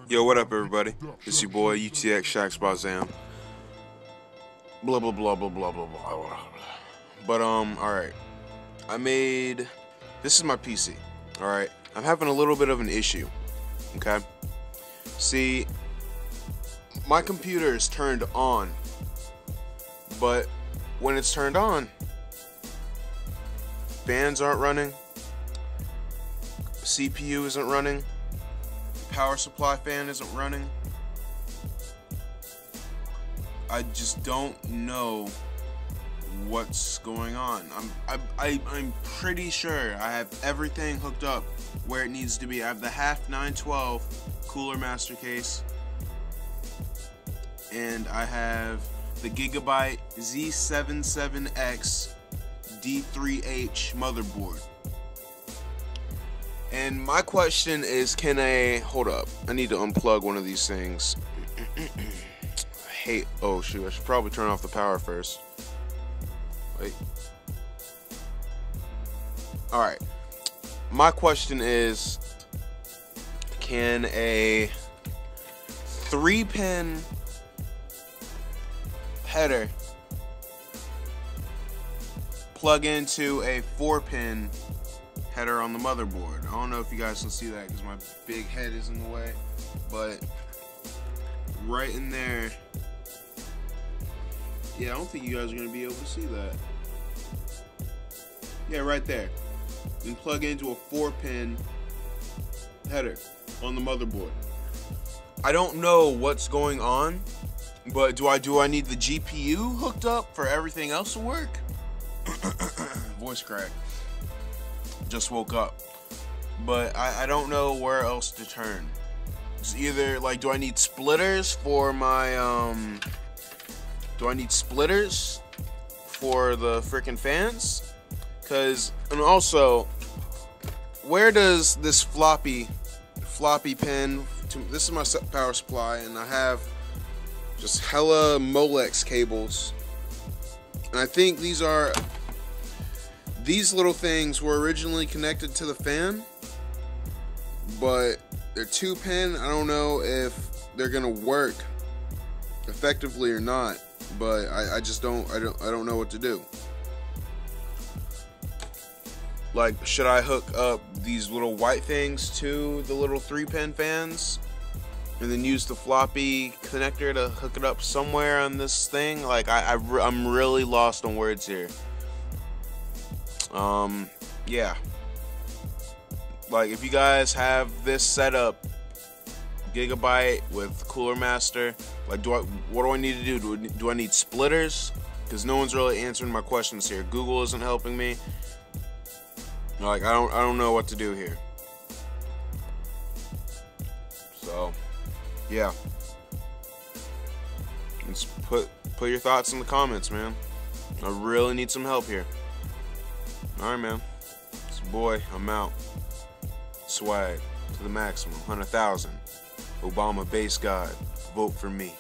Yo, what up, everybody? It's your boy UTX xbow Zam. Blah blah blah blah blah blah blah blah. But alright. This is my PC. Alright. I'm having a little bit of an issue. Okay? See, my computer is turned on, but when it's turned on, fans aren't running, CPU isn't running, power supply fan isn't running. I just don't know what's going on. I'm pretty sure I have everything hooked up where it needs to be. I have the half 912 Cooler Master case, and I have the Gigabyte Z77X D3H motherboard. And my question is, hold up, I need to unplug one of these things. Oh shoot, I should probably turn off the power first. Wait. Alright. My question is, can a 3-pin header plug into a 4-pin header on the motherboard? I don't know if you guys can see that because my big head is in the way, but right in there. Yeah, I don't think you guys are going to be able to see that. Yeah, right there. You can plug into a 4-pin header on the motherboard. I don't know what's going on, but do I need the GPU hooked up for everything else to work? Voice crack. Just woke up. But I don't know where else to turn. It's either, like, do I need splitters for my, do I need splitters for the freaking fans? And also, where does this floppy pin, this is my power supply, and I have just hella Molex cables. And I think these little things were originally connected to the fan, but they're 2-pin. I don't know if they're gonna work effectively or not, but I don't know what to do. Like, should I hook up these little white things to the little 3-pin fans and then use the floppy connector to hook it up somewhere on this thing? Like, I'm really lost on words here. Yeah. Like, if you guys have this setup, Gigabyte with Cooler Master, like, what do I need to do? Do I need splitters? Because no one's really answering my questions here. Google isn't helping me. Like, I don't know what to do here. So, yeah. Just put your thoughts in the comments, man. I really need some help here. Alright, man. It's your boy. I'm out. Swag to the maximum. 100,000. Obama base god. Vote for me.